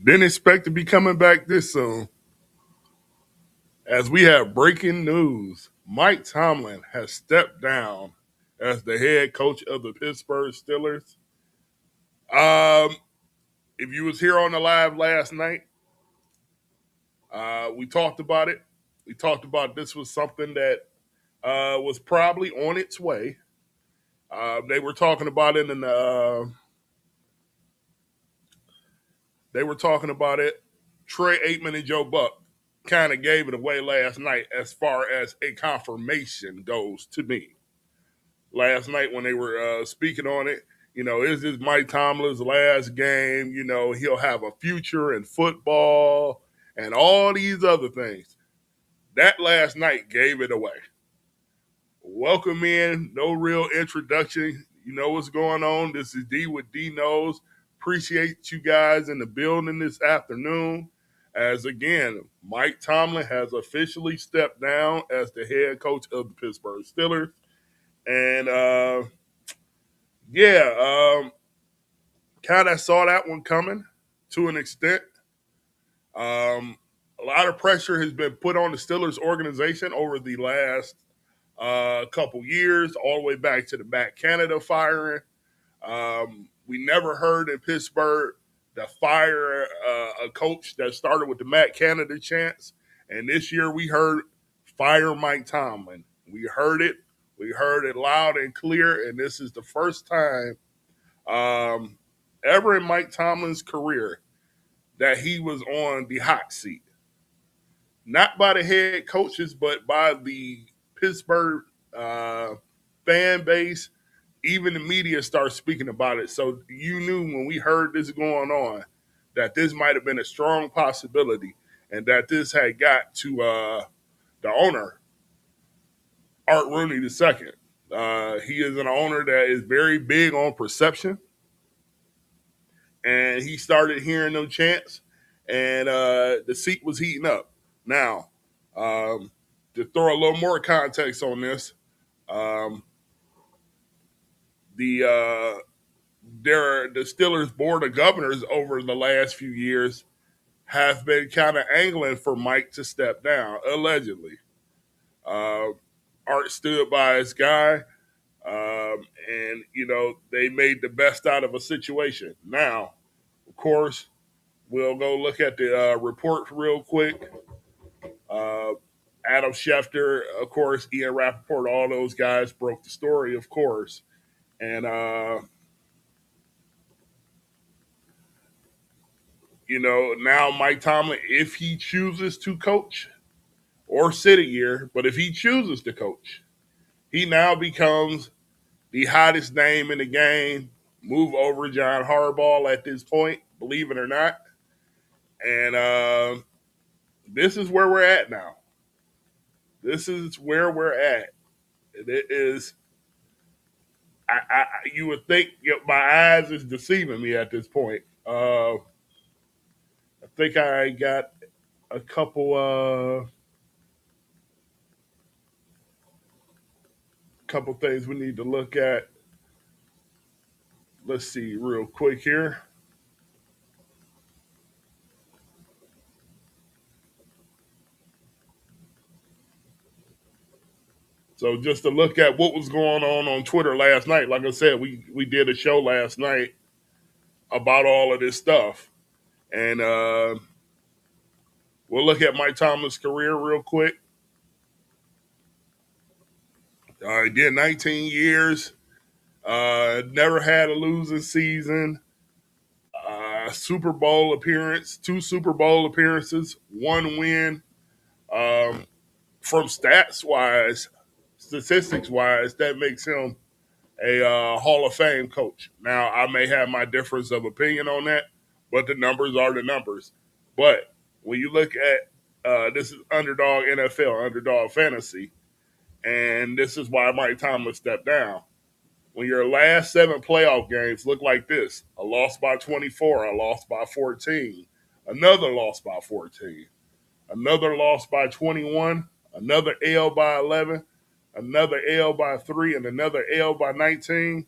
Didn't expect to be coming back this soon. As we have breaking news, Mike Tomlin has stepped down as the head coach of the Pittsburgh Steelers. Um, if you was here on the live last night, we talked about it. We talked about this was something that was probably on its way. They were talking about it in the. They were talking about it. Troy Aikman and Joe Buck kind of gave it away last night as far as a confirmation goes to me. Last night when they were speaking on it, is this Mike Tomlin's last game? He'll have a future in football and all these other things. That last night gave it away. Welcome in, no real introduction. You know what's going on. This is D with D Knows. Appreciate you guys in the building this afternoon. As again, Mike Tomlin has officially stepped down as the head coach of the Pittsburgh Steelers. And kind of saw that one coming to an extent. A lot of pressure has been put on the Steelers organization over the last couple years, all the way back to the Matt Canada firing. We never heard in Pittsburgh to fire a coach that started with the Matt Canada chants. And this year we heard fire Mike Tomlin. We heard it. We heard it loud and clear. And this is the first time ever in Mike Tomlin's career that he was on the hot seat. Not by the head coaches, but by the Pittsburgh fan base. Even the media started speaking about it. So you knew when we heard this going on that this might have been a strong possibility and that this had got to the owner, Art Rooney II. He is an owner that is very big on perception. And he started hearing them chants, and the seat was heating up. Now, to throw a little more context on this, the Steelers board of governors over the last few years have been kind of angling for Mike to step down, allegedly. Art stood by his guy, and they made the best out of a situation. Now, of course, we'll go look at the report real quick. Adam Schefter, of course, Ian Rappaport, all those guys broke the story, of course. And, now Mike Tomlin, if he chooses to coach or sit a year, but if he chooses to coach, he now becomes the hottest name in the game, move over John Harbaugh at this point, believe it or not. And this is where we're at now. This is where we're at. It is. You would think my eyes is deceiving me at this point. I think I got a couple things we need to look at. Let's see real quick here. So just to look at what was going on Twitter last night, like I said, we did a show last night about all of this stuff. And we'll look at Mike Tomlin's career real quick. He did 19 years. Never had a losing season. Super Bowl appearance, 2 Super Bowl appearances, 1 win. From statistics wise, that makes him a Hall of Fame coach. Now, I may have my difference of opinion on that, but the numbers are the numbers. But when you look at this is Underdog NFL, Underdog Fantasy, and this is why Mike Tomlin stepped down. When your last 7 playoff games look like this, a loss by 24, a loss by 14, another loss by 14, another loss by 21, another L by 11, another L by 3, and another L by 19,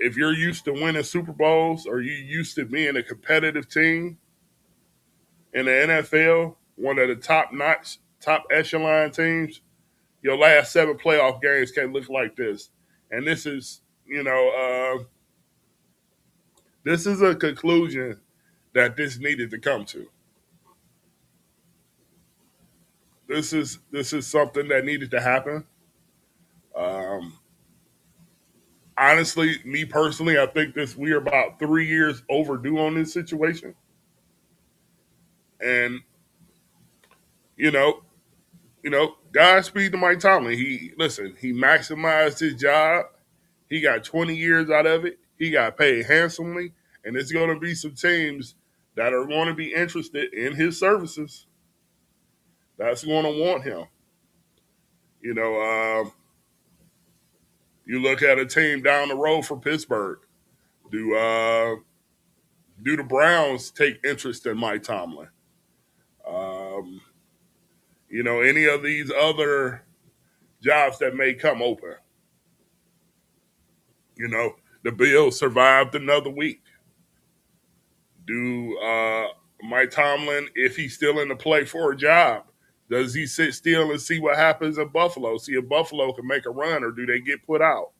if you're used to winning Super Bowls or you used to being a competitive team in the NFL, one of the top notch, top echelon teams, your last 7 playoff games can look like this. And this is, this is a conclusion that this needed to come to. This is something that needed to happen. Um, Honestly, me personally, I think we are about 3 years overdue on this situation. And you know, Godspeed to Mike Tomlin. He maximized his job. He got 20 years out of it. He got paid handsomely, and it's going to be some teams that are going to be interested in his services. That's going to want him. You know, you look at a team down the road from Pittsburgh. Do do the Browns take interest in Mike Tomlin? Um, any of these other jobs that may come open. The Bills survived another week. Do Mike Tomlin, if he's still in the play for a job, does he sit still and see what happens in Buffalo? See if Buffalo can make a run, or do they get put out?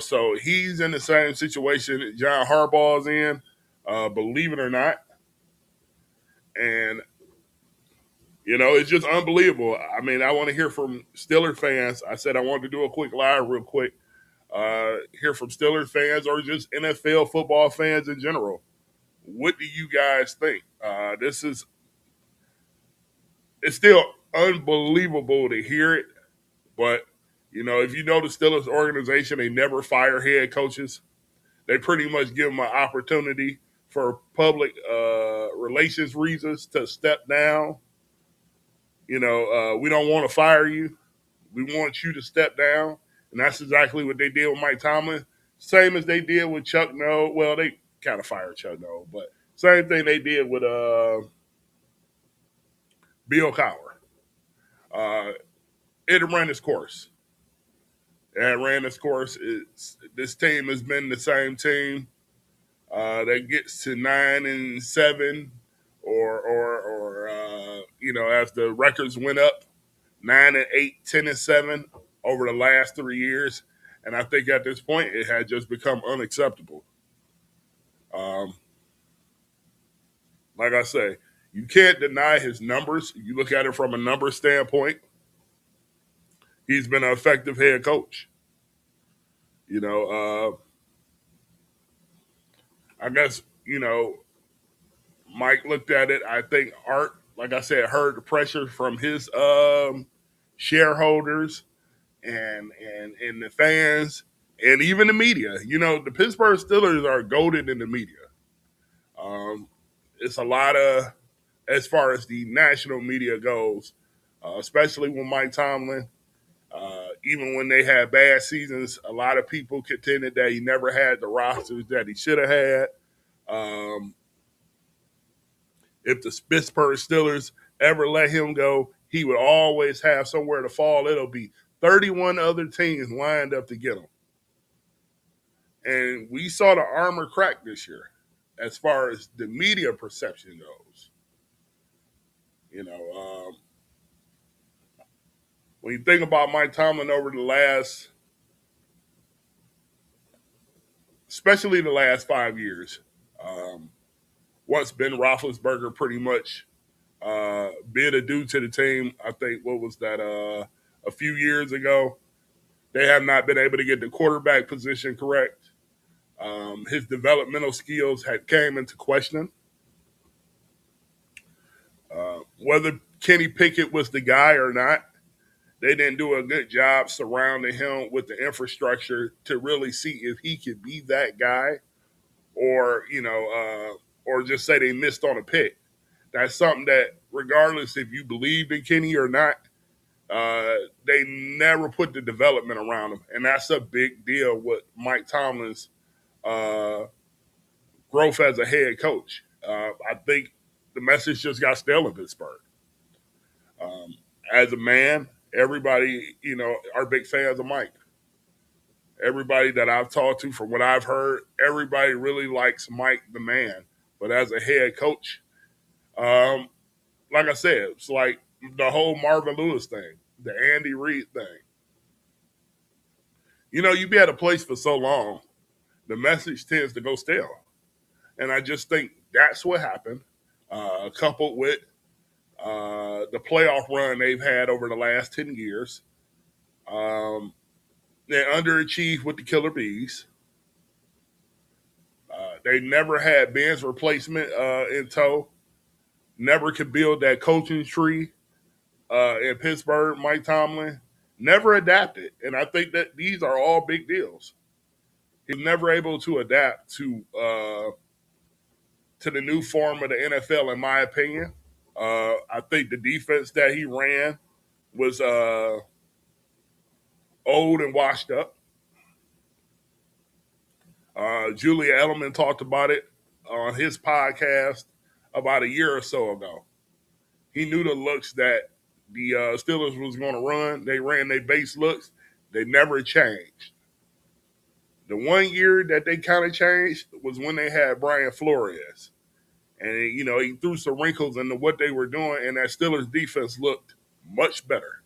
So he's in the same situation that John Harbaugh's in, believe it or not. And, it's just unbelievable. I mean, I want to hear from Steelers fans. I said I wanted to do a quick live real quick. Hear from Steelers fans or just NFL football fans in general. What do you guys think? It's still unbelievable to hear it, but if you know the Steelers organization, they never fire head coaches. They pretty much give them an opportunity for public relations reasons to step down. We don't want to fire you. We want you to step down. And that's exactly what they did with Mike Tomlin. Same as they did with Chuck Noll. Well, they kind of fired Chuck Noll, but same thing they did with Bill Cowher. It ran its course. And ran its course. This team has been the same team that gets to 9-7, or as the records went up, 9-8, 10-7 over the last 3 years. And I think at this point it had just become unacceptable. Like I say, you can't deny his numbers. You look at it from a number standpoint. He's been an effective head coach. I guess, Mike looked at it. I think Art, like I said, heard the pressure from his shareholders and the fans and even the media. The Pittsburgh Steelers are goated in the media. It's a lot of, as far as the national media goes, especially with Mike Tomlin. Even when they had bad seasons, a lot of people contended that he never had the rosters that he should have had. If the Pittsburgh Steelers ever let him go, he would always have somewhere to fall. It'll be 31 other teams lined up to get him. And we saw the armor crack this year as far as the media perception goes. When you think about Mike Tomlin over the last, especially the last 5 years, once Ben Roethlisberger pretty much bid adieu to the team, I think, what was that, a few years ago, they have not been able to get the quarterback position correct. His developmental skills had came into question. Whether Kenny Pickett was the guy or not, they didn't do a good job surrounding him with the infrastructure to really see if he could be that guy, or or just say they missed on a pick. That's something that, regardless if you believed in Kenny or not, they never put the development around him, and that's a big deal with Mike Tomlin's growth as a head coach. I think the message just got stale in Pittsburgh. As a man, everybody, are big fans of Mike. Everybody that I've talked to, from what I've heard, everybody really likes Mike the man. But as a head coach, um, like I said, it's like the whole Marvin Lewis thing, the Andy Reid thing. You've been at a place for so long, the message tends to go stale. And I just think that's what happened, coupled with the playoff run they've had over the last 10 years. They underachieved with the Killer Bees. They never had Ben's replacement in tow. Never could build that coaching tree in Pittsburgh. Mike Tomlin never adapted, and I think that these are all big deals. He was never able to adapt to the new form of the NFL, in my opinion. I think the defense that he ran was old and washed up. Julia Edelman talked about it on his podcast about a year or so ago. He knew the looks that the Steelers was going to run. They ran their base looks. They never changed. The 1 year that they kind of changed was when they had Brian Flores. And, he threw some wrinkles into what they were doing, and that Steelers defense looked much better.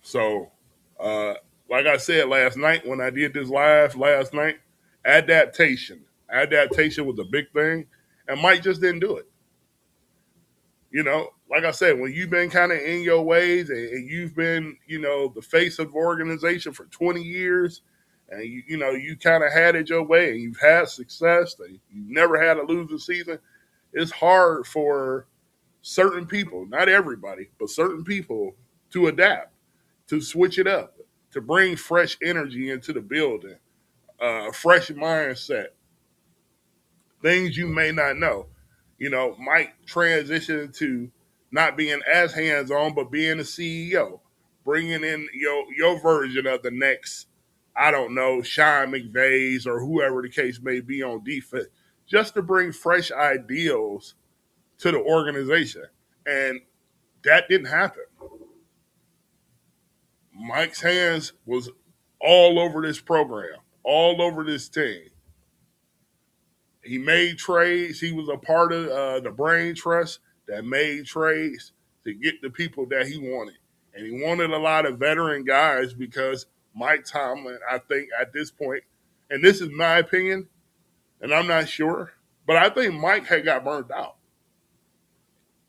So, like I said last night when I did this live last night, adaptation. Adaptation was a big thing, and Mike just didn't do it. Like I said, when you've been kind of in your ways and you've been, the face of the organization for 20 years, and you kind of had it your way and you've had success, and you've never had a losing season, it's hard for certain people, not everybody, but certain people to adapt, to switch it up, to bring fresh energy into the building, fresh mindset, things you may not know. Mike transitioned to not being as hands-on, but being a CEO, bringing in your version of the next, I don't know, Sean McVay's or whoever the case may be on defense, just to bring fresh ideals to the organization. And that didn't happen. Mike's hands was all over this program, all over this team. He made trades. He was a part of the brain trust that made trades to get the people that he wanted. And he wanted a lot of veteran guys because Mike Tomlin, I think at this point, and this is my opinion, and I'm not sure, but I think Mike had got burned out.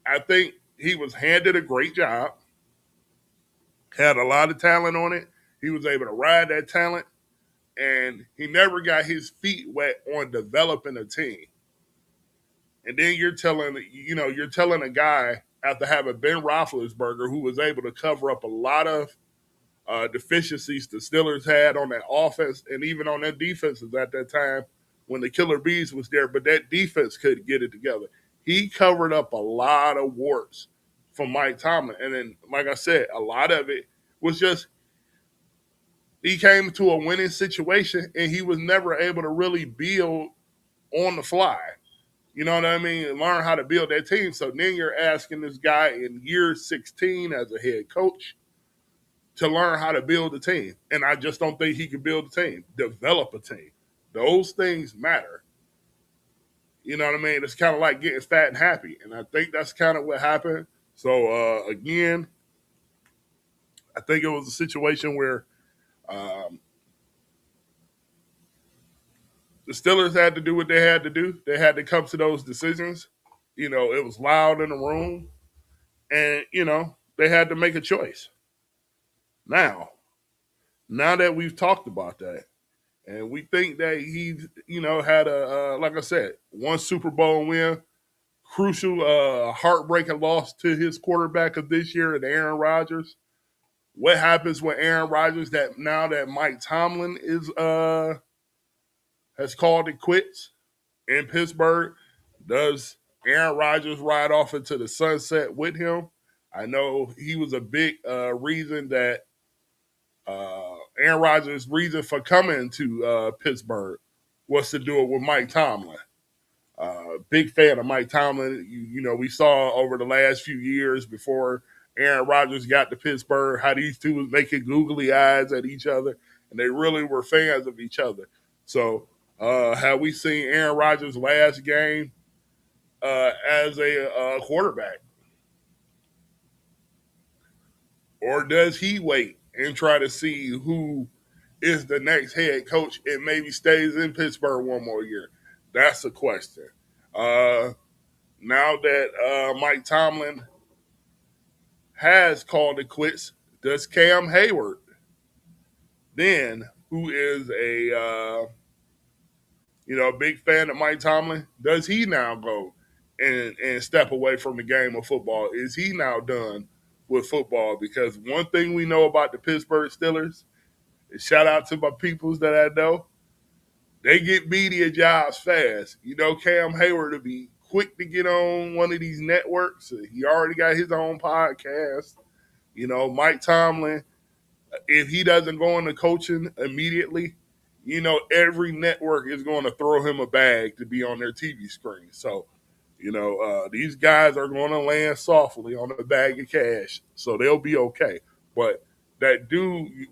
I think he was handed a great job, had a lot of talent on it. He was able to ride that talent, and he never got his feet wet on developing a team. And then you're telling a guy after having Ben Roethlisberger, who was able to cover up a lot of deficiencies the Steelers had on that offense and even on their defenses at that time when the Killer Bees was there, but that defense couldn't get it together. He covered up a lot of warts from Mike Tomlin. And then, like I said, a lot of it was just he came to a winning situation and he was never able to really build on the fly. You know what I mean? And learn how to build that team. So then you're asking this guy in year 16 as a head coach to learn how to build a team. And I just don't think he can build a team, develop a team. Those things matter. You know what I mean? It's kind of like getting fat and happy. And I think that's kind of what happened. So, again, I think it was a situation where the Steelers had to do what they had to do. They had to come to those decisions. It was loud in the room. And, they had to make a choice. Now that we've talked about that, and we think that he's, had like I said, one Super Bowl win, crucial, heartbreaking loss to his quarterback of this year, and Aaron Rodgers. What happens with Aaron Rodgers that now that Mike Tomlin has called it quits in Pittsburgh? Does Aaron Rodgers ride off into the sunset with him? I know he was a big reason that Aaron Rodgers' reason for coming to Pittsburgh was to do it with Mike Tomlin. Big fan of Mike Tomlin. We saw over the last few years before Aaron Rodgers got to Pittsburgh, how these two was making googly eyes at each other, and they really were fans of each other. So, have we seen Aaron Rodgers' last game as a quarterback? Or does he wait and try to see who is the next head coach and maybe stays in Pittsburgh one more year? That's the question. Uh, Now that Mike Tomlin has called it quits, does Cam Hayward, then who is a big fan of Mike Tomlin, does he now go and step away from the game of football? Is he now done with football? Because one thing we know about the Pittsburgh Steelers, and shout out to my peoples that I know, they get media jobs fast. Cam Hayward will be quick to get on one of these networks. He already got his own podcast. Mike Tomlin, if he doesn't go into coaching immediately, every network is going to throw him a bag to be on their TV screen. So, these guys are going to land softly on a bag of cash. So they'll be okay. But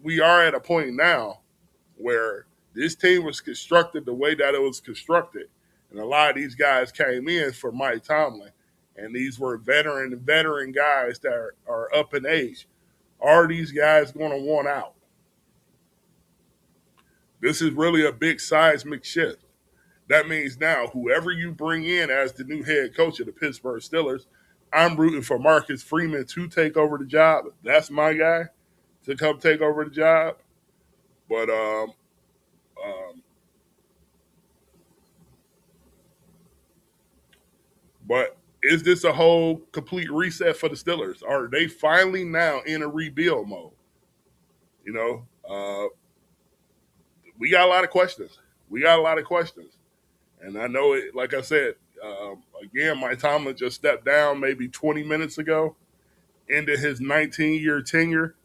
we are at a point now where this team was constructed the way that it was constructed. And a lot of these guys came in for Mike Tomlin. And these were veteran guys that are up in age. Are these guys going to want out? This is really a big seismic shift. That means now whoever you bring in as the new head coach of the Pittsburgh Steelers, I'm rooting for Marcus Freeman to take over the job. That's my guy to come take over the job. But but is this a whole complete reset for the Steelers? Are they finally now in a rebuild mode? You know, we got a lot of questions. And I know it. Like I said, again, Mike Tomlin just stepped down maybe 20 minutes ago into his 19-year tenure.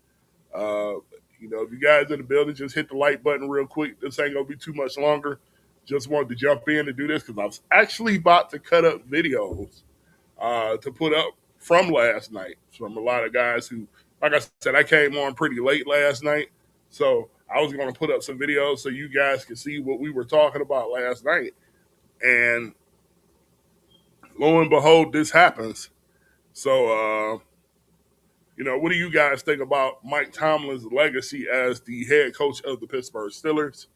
If you guys in the building, just hit the like button real quick. This ain't gonna be too much longer. Just wanted to jump in and do this because I was actually about to cut up videos to put up from last night from a lot of guys who, like I said, I came on pretty late last night. So I was going to put up some videos so you guys could see what we were talking about last night. And lo and behold, this happens. So, what do you guys think about Mike Tomlin's legacy as the head coach of the Pittsburgh Steelers?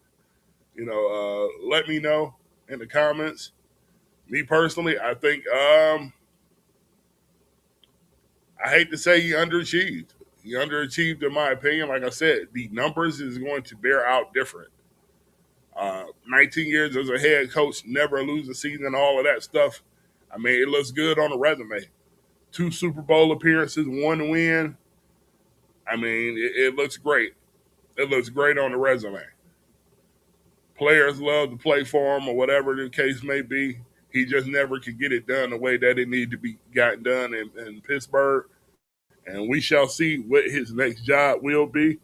Let me know in the comments. Me personally, I think I hate to say he underachieved. He underachieved in my opinion. Like I said, the numbers is going to bear out different. 19 years as a head coach, never lose a season, all of that stuff. I mean, it looks good on the resume. 2 Super Bowl appearances, 1 win. I mean, it looks great. It looks great on the resume. Players love to play for him or whatever the case may be. He just never could get it done the way that it needed to be gotten done in Pittsburgh. And we shall see what his next job will be.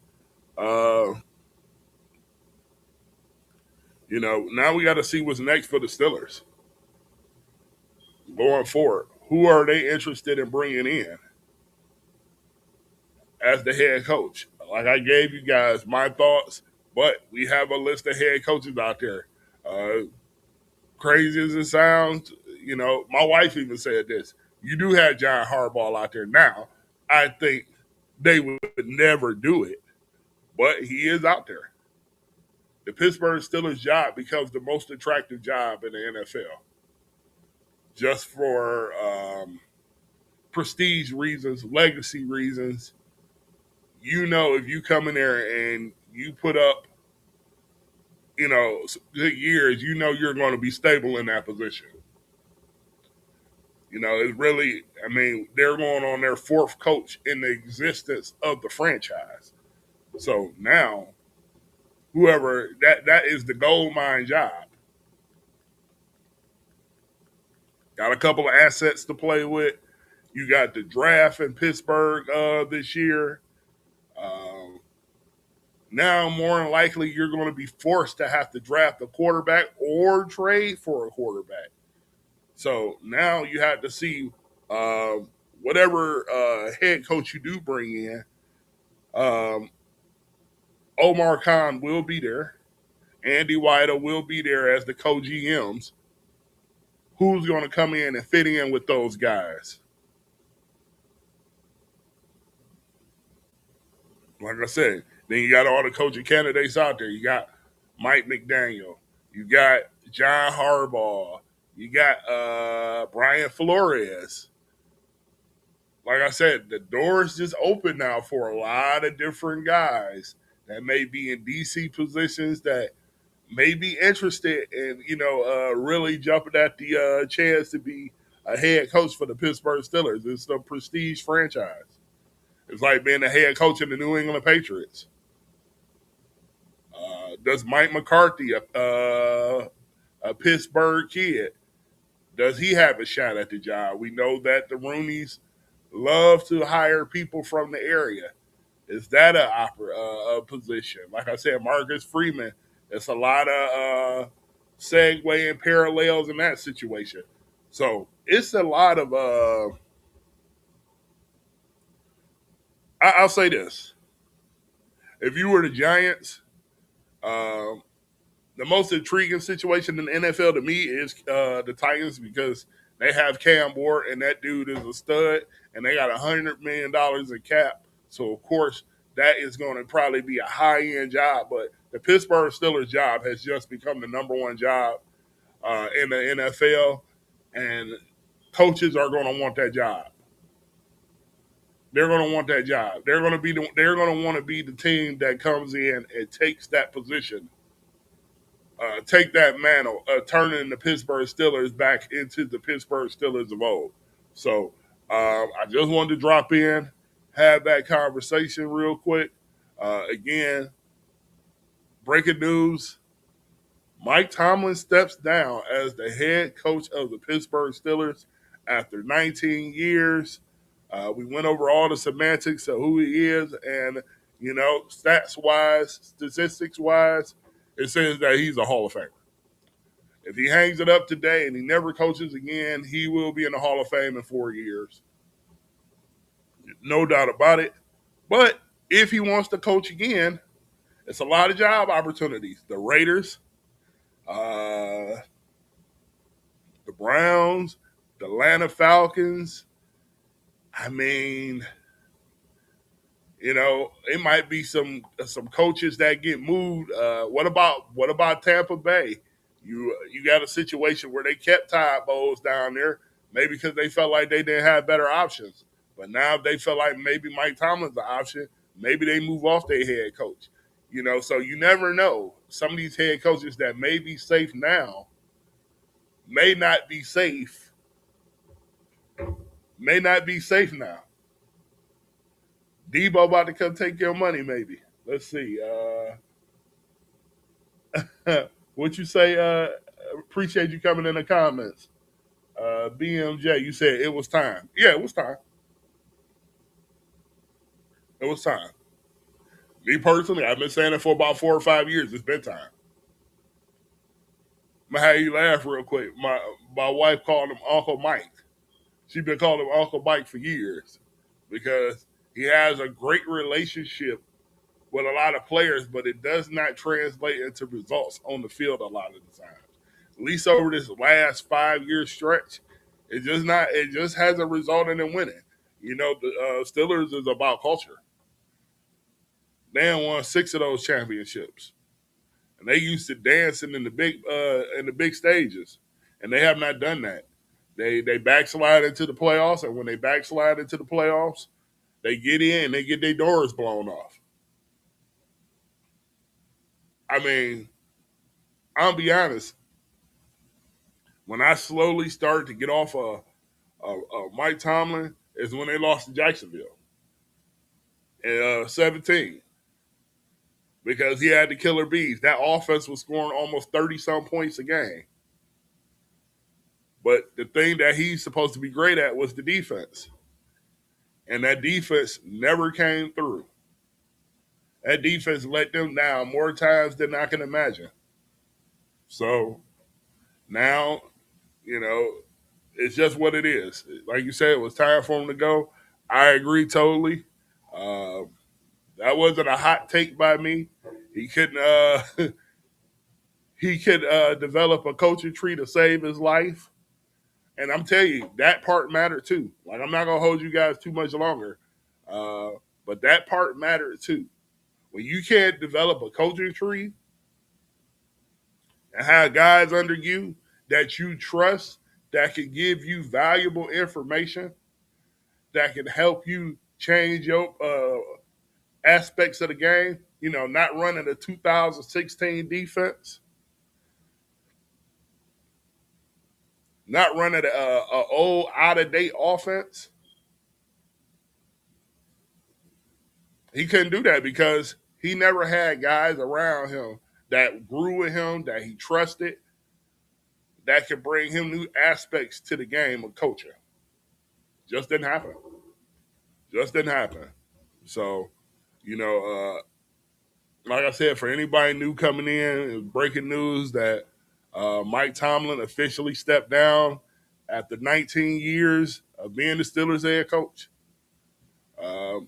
Now we got to see what's next for the Steelers going forward. Who are they interested in bringing in as the head coach? Like I gave you guys my thoughts, but we have a list of head coaches out there. Crazy as it sounds, my wife even said this. You do have John Harbaugh out there now. I think they would never do it, but he is out there. The Pittsburgh Steelers job becomes the most attractive job in the NFL. Just for prestige reasons, legacy reasons. If you come in there and you put up, some good years, you're going to be stable in that position. It's really, they're going on their 4th coach in the existence of the franchise. So now, whoever, that is the gold mine job. Got a couple of assets to play with. You got the draft in Pittsburgh this year. Now, more than likely, you're going to be forced to have to draft a quarterback or trade for a quarterback. So now you have to see whatever head coach you do bring in, um, Omar Khan will be there. Andy Weidel will be there as the co-GMs. Who's going to come in and fit in with those guys? Like I said, then you got all the coaching candidates out there. You got Mike McDaniel. You got John Harbaugh. You got Brian Flores. Like I said, the door's just open now for a lot of different guys that may be in DC positions that may be interested in, really jumping at the chance to be a head coach for the Pittsburgh Steelers. It's a prestige franchise. It's like being a head coach in the New England Patriots. Does Mike McCarthy, a Pittsburgh kid, does he have a shot at the job? We know that the Rooneys love to hire people from the area. Is that a position? Like I said, Marcus Freeman, it's a lot of segue and parallels in that situation. So it's a lot of, I'll say this. If you were the Giants, um, the most intriguing situation in the NFL to me is the Titans because they have Cam Ward and that dude is a stud and they got $100 million in cap. So of course that is going to probably be a high end job. But the Pittsburgh Steelers job has just become the number one job in the NFL, and coaches are going to want that job. They're going to want that job. They're going to want to be the team that comes in and takes that position, take that mantle, turning the Pittsburgh Steelers back into the Pittsburgh Steelers of old. So I just wanted to drop in, have that conversation real quick. Again, breaking news: Mike Tomlin steps down as the head coach of the Pittsburgh Steelers after 19 years. We went over all the semantics of who he is, and stats wise, statistics wise, it says that he's a Hall of Famer. If he hangs it up today and he never coaches again, he will be in the Hall of Fame in 4 years. No doubt about it. But if he wants to coach again, it's a lot of job opportunities. The Raiders, uh, the Browns, the Atlanta Falcons. I mean, it might be some coaches that get moved. What about Tampa Bay? You got a situation where they kept Todd Bowles down there, maybe because they felt like they didn't have better options. But now they feel like maybe Mike Tomlin's the option. Maybe they move off their head coach. So you never know. Some of these head coaches that may be safe now may not be safe. May not be safe now. Debo about to come take your money, maybe. Let's see. What you say? Appreciate you coming in the comments. BMJ, you said it was time. Yeah, it was time. It was time. Me personally, I've been saying it for about 4 or 5 years. It's been time. I'm gonna have you laugh real quick. My wife called him Uncle Mike. She's been calling him Uncle Mike for years because he has a great relationship with a lot of players, but it does not translate into results on the field a lot of the times. At least over this last 5 year stretch, it just hasn't resulted in winning. The Steelers is about culture. They won 6 of those championships, and they used to dancing in the big stages, and they have not done that. They backslide into the playoffs, and when they backslide into the playoffs, they get in, they get their doors blown off. I mean, I'll be honest. When I slowly started to get off of Mike Tomlin is when they lost to Jacksonville in 17 because he had the killer bees. That offense was scoring almost 30-some points a game. But the thing that he's supposed to be great at was the defense. And that defense never came through. That defense let them down more times than I can imagine. So now, you know, It's just what it is. Like you said, it was time for him to go. I agree totally. Uh, that wasn't a hot take by me. He couldn't. He could develop a coaching tree to save his life. And I'm telling you, that part mattered too. Like, I'm not gonna hold you guys too much longer, uh, but that part mattered too. When you can't develop a coaching tree and have guys under you that you trust that can give you valuable information that can help you change your aspects of the game. You know, not running a 2016 defense, not running a old out of date offense. He couldn't do that because he never had guys around him that grew with him, that he trusted, that could bring him new aspects to the game of coaching. Just didn't happen. Just didn't happen. So, you know, like I said, for anybody new coming in, breaking news that Mike Tomlin officially stepped down after 19 years of being the Steelers head coach. Um,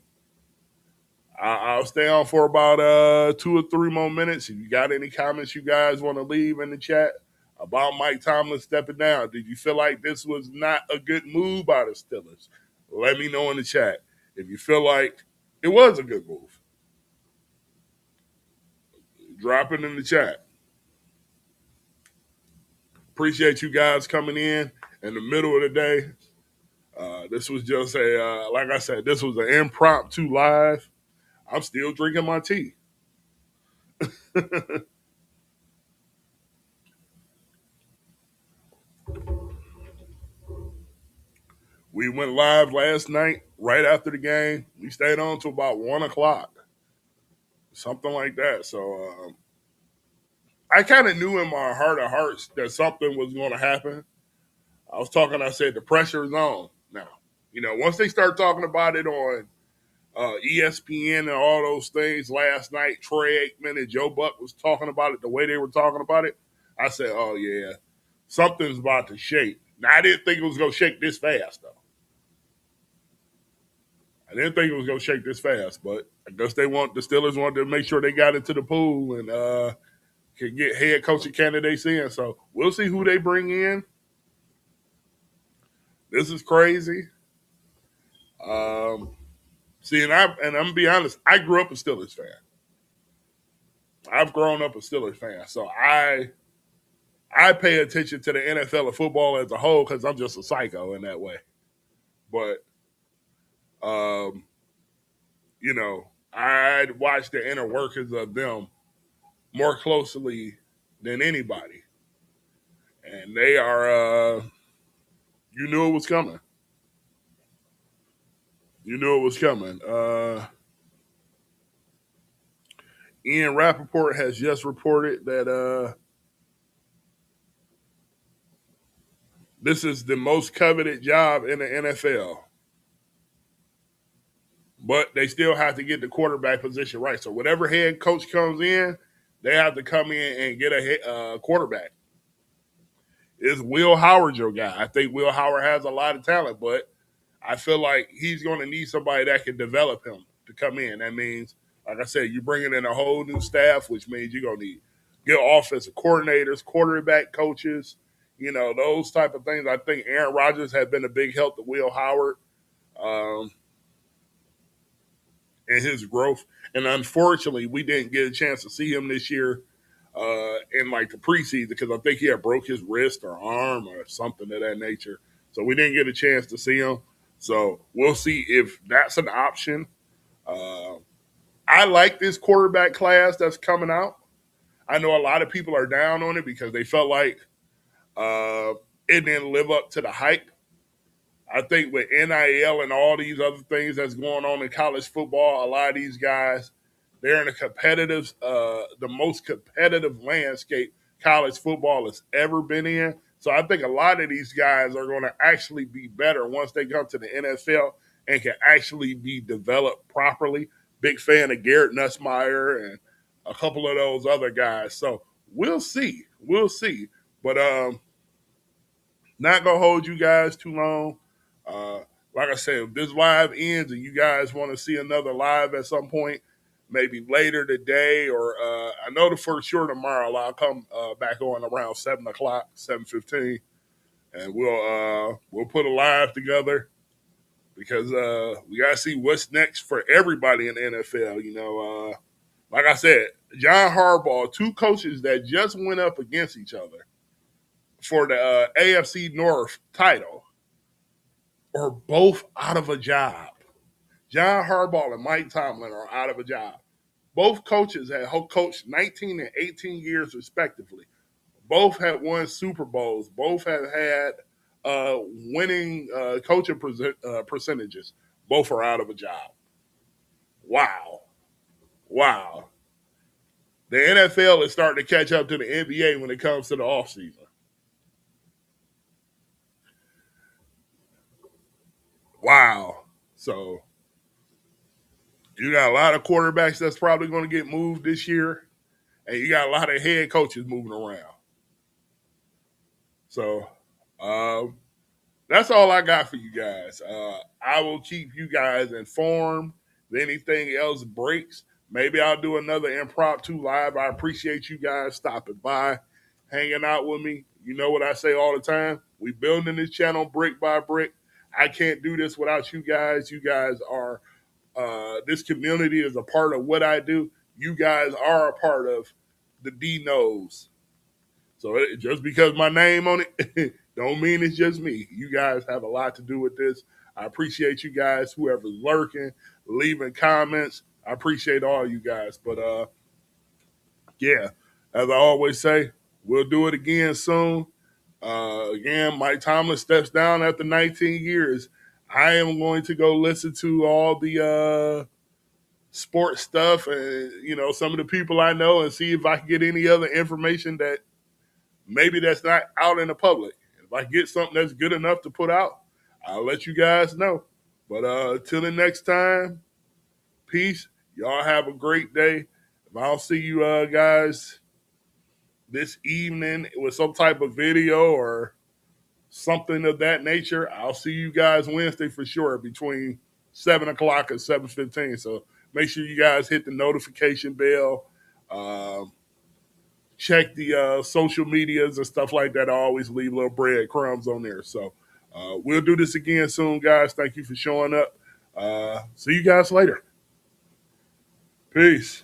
I'll stay on for about 2 or 3 more minutes. If you got any comments you guys want to leave in the chat about Mike Tomlin stepping down, did you feel like this was not a good move by the Steelers? Let me know in the chat. If you feel like it was a good move, drop it in the chat. Appreciate you guys coming in the middle of the day. This was just like I said, this was an impromptu live. I'm still drinking my tea. We went live last night, right after the game. We stayed on to about 1 o'clock, something like that. So I kind of knew in my heart of hearts that something was going to happen. I said, the pressure is on now. You know, once they start talking about it on ESPN and all those things last night, Troy Aikman and Joe Buck was talking about it the way they were talking about it. I said, oh, yeah, something's about to shake. Now, I didn't think it was going to shake this fast, though. I didn't think it was going to shake this fast, but I guess the Steelers wanted to make sure they got into the pool and can get head coaching candidates in. So we'll see who they bring in. This is crazy. See, and I'm gonna be honest, I grew up a Steelers fan. I've grown up a Steelers fan, so I pay attention to the NFL and football as a whole because I'm just a psycho in that way. But um, you know, I'd watch the inner workings of them more closely than anybody, and they are. You knew it was coming. You knew it was coming. Ian Rappaport has just reported that this is the most coveted job in the NFL. But they still have to get the quarterback position right. So whatever head coach comes in, they have to come in and get a quarterback. Is Will Howard your guy? I think Will Howard has a lot of talent, but I feel like he's going to need somebody that can develop him to come in. That means, like I said, you're bringing in a whole new staff, which means you're going to need good offensive coordinators, quarterback coaches, you know, those type of things. I think Aaron Rodgers has been a big help to Will Howard in his growth. And unfortunately, we didn't get a chance to see him this year in like the preseason because I think he had broke his wrist or arm or something of that nature. So we didn't get a chance to see him. So we'll see if that's an option. I like this quarterback class that's coming out. I know a lot of people are down on it because they felt like it didn't live up to the hype. I think with NIL and all these other things that's going on in college football, a lot of these guys, they're in the most competitive landscape college football has ever been in. So I think a lot of these guys are going to actually be better once they come to the NFL and can actually be developed properly. Big fan of Garrett Nussmeier and a couple of those other guys. So we'll see. We'll see. But Not gonna hold you guys too long. Uh, like I said, if this live ends and you guys want to see another live at some point, maybe later today, or I know the for sure tomorrow I'll come back on around 7 o'clock, 7:15, and we'll put a live together because we gotta see what's next for everybody in the NFL. Like I said, John Harbaugh, two coaches that just went up against each other for the AFC North title are both out of a job. John Harbaugh and Mike Tomlin are out of a job. Both coaches had coached 19 and 18 years respectively. Both had won Super Bowls. Both have had winning coaching percentages. Both are out of a job. Wow. Wow. The NFL is starting to catch up to the NBA when it comes to the offseason. Wow. So you got a lot of quarterbacks that's probably going to get moved this year, and you got a lot of head coaches moving around. So that's all I got for you guys. I will keep you guys informed. If anything else breaks, maybe I'll do another impromptu live. I appreciate you guys stopping by, hanging out with me. You know what I say all the time? We building this channel brick by brick. I can't do this without you guys. You guys are this community is a part of what I do. You guys are a part of the D Knows. So just because my name on it, don't mean it's just me. You guys have a lot to do with this. I appreciate you guys, whoever's lurking, leaving comments. I appreciate all you guys. But yeah, as I always say, we'll do it again soon. Again, Mike Tomlin steps down after 19 years. I am going to go listen to all the sports stuff and some of the people I know and see if I can get any other information that maybe that's not out in the public. If I get something that's good enough to put out, I'll let you guys know. But till the next time, peace. Y'all have a great day. If I don't see you guys this evening with some type of video or something of that nature, I'll see you guys Wednesday for sure between 7 o'clock and 7:15. So make sure you guys hit the notification bell. Check the social medias and stuff like that. I always leave little breadcrumbs on there. So we'll do this again soon, guys. Thank you for showing up. See you guys later. Peace.